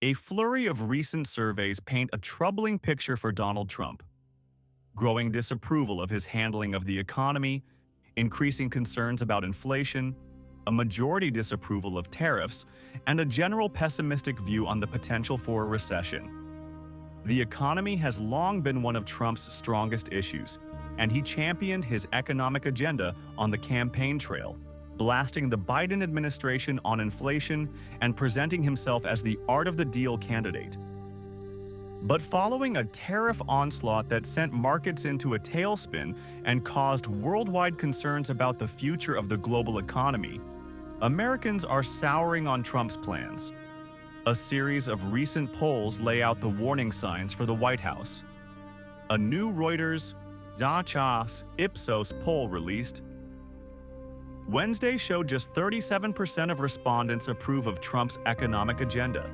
A flurry of recent surveys paint a troubling picture for Donald Trump. Growing disapproval of his handling of the economy, increasing concerns about inflation, a majority disapproval of tariffs, and a general pessimistic view on the potential for a recession. The economy has long been one of Trump's strongest issues, and he championed his economic agenda on the campaign trail, blasting the Biden administration on inflation and presenting himself as the art of the deal candidate. But following a tariff onslaught that sent markets into a tailspin and caused worldwide concerns about the future of the global economy, Americans are souring on Trump's plans. A series of recent polls lay out the warning signs for the White House. A new Reuters Ipsos poll released Wednesday showed just 37% of respondents approve of Trump's economic agenda,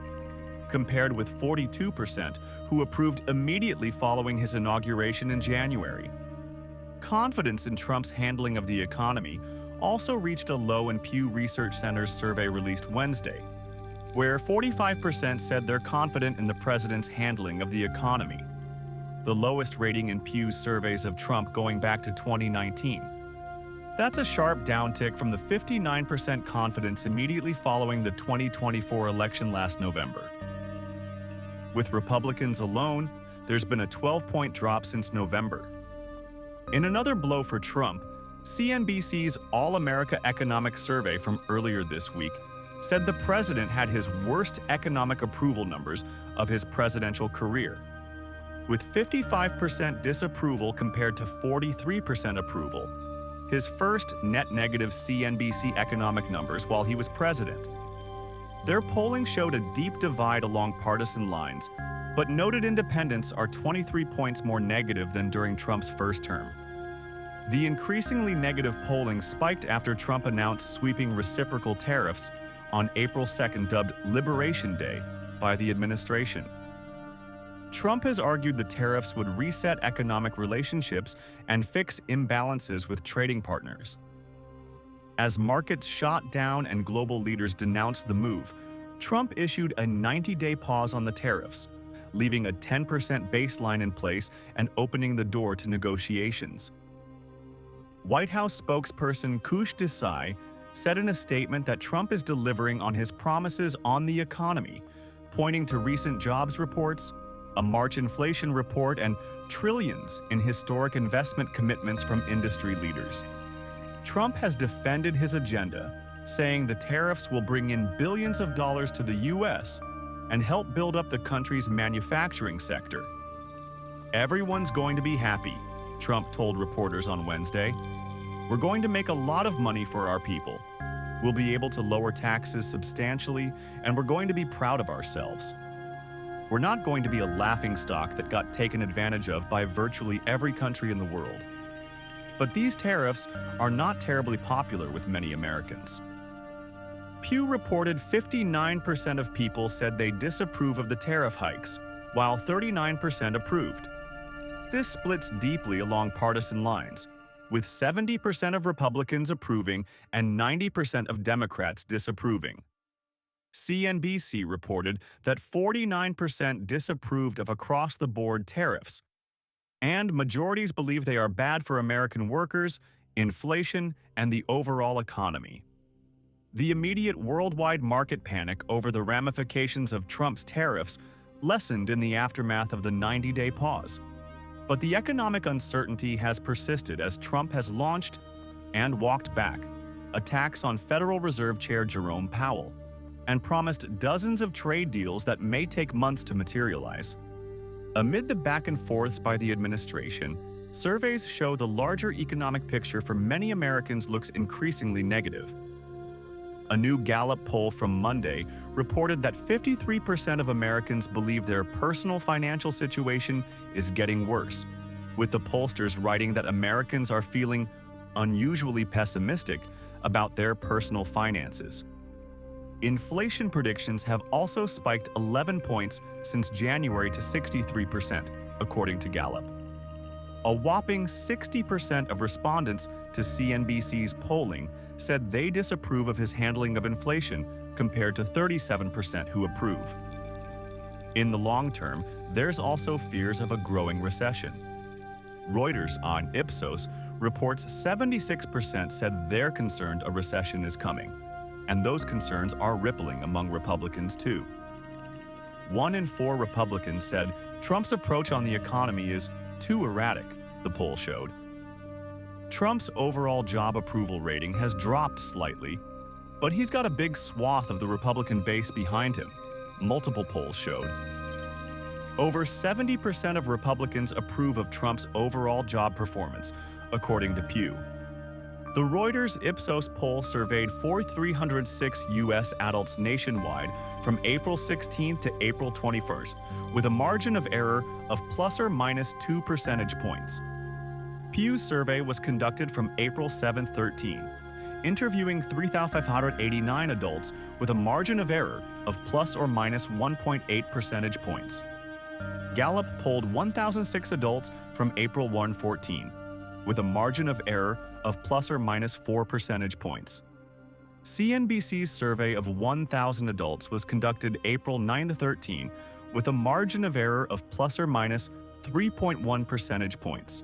compared with 42% who approved immediately following his inauguration in January. Confidence in Trump's handling of the economy also reached a low in Pew Research Center's survey released Wednesday, where 45% said they're confident in the president's handling of the economy, the lowest rating in Pew's surveys of Trump going back to 2019. That's a sharp downtick from the 59% confidence immediately following the 2024 election last November. With Republicans alone, there's been a 12-point drop since November. In another blow for Trump, CNBC's All-America Economic Survey from earlier this week said the president had his worst economic approval numbers of his presidential career, with 55% disapproval compared to 43% approval, his first net negative CNBC economic numbers while he was president. Their polling showed a deep divide along partisan lines, but noted independents are 23 points more negative than during Trump's first term. The increasingly negative polling spiked after Trump announced sweeping reciprocal tariffs on April 2nd, dubbed Liberation Day by the administration. Trump has argued the tariffs would reset economic relationships and fix imbalances with trading partners. As markets shot down and global leaders denounced the move, Trump issued a 90-day pause on the tariffs, leaving a 10% baseline in place and opening the door to negotiations. White House spokesperson Kush Desai said in a statement that Trump is delivering on his promises on the economy, pointing to recent jobs reports, a March inflation report, and trillions in historic investment commitments from industry leaders. Trump has defended his agenda, saying the tariffs will bring in billions of dollars to the U.S. and help build up the country's manufacturing sector. Everyone's going to be happy, Trump told reporters on Wednesday. We're going to make a lot of money for our people. We'll be able to lower taxes substantially, and we're going to be proud of ourselves. We're not going to be a laughingstock that got taken advantage of by virtually every country in the world. But these tariffs are not terribly popular with many Americans. Pew reported 59% of people said they disapprove of the tariff hikes, while 39% approved. This splits deeply along partisan lines, with 70% of Republicans approving and 90% of Democrats disapproving. CNBC reported that 49% disapproved of across-the-board tariffs, and majorities believe they are bad for American workers, inflation, and the overall economy. The immediate worldwide market panic over the ramifications of Trump's tariffs lessened in the aftermath of the 90-day pause. But the economic uncertainty has persisted as Trump has launched and walked back attacks on Federal Reserve Chair Jerome Powell and promised dozens of trade deals that may take months to materialize. Amid the back and forths by the administration, surveys show the larger economic picture for many Americans looks increasingly negative. A new Gallup poll from Monday reported that 53% of Americans believe their personal financial situation is getting worse, with the pollsters writing that Americans are feeling unusually pessimistic about their personal finances. Inflation predictions have also spiked 11 points since January to 63%, according to Gallup. A whopping 60% of respondents to CNBC's polling said they disapprove of his handling of inflation, compared to 37% who approve. In the long term, there's also fears of a growing recession. Reuters on Ipsos reports 76% said they're concerned a recession is coming, and those concerns are rippling among Republicans too. 1 in 4 Republicans said Trump's approach on the economy is too erratic, the poll showed. Trump's overall job approval rating has dropped slightly, but he's got a big swath of the Republican base behind him, multiple polls showed. Over 70% of Republicans approve of Trump's overall job performance, according to Pew. The Reuters Ipsos poll surveyed 4,306 U.S. adults nationwide from April 16th to April 21st, with a margin of error of plus or minus 2 percentage points. Pew's survey was conducted from April 7-13, interviewing 3,589 adults with a margin of error of plus or minus 1.8 percentage points. Gallup polled 1,006 adults from April 1-14, with a margin of error of plus or minus 4 percentage points. CNBC's survey of 1,000 adults was conducted April 9-13, with a margin of error of plus or minus 3.1 percentage points.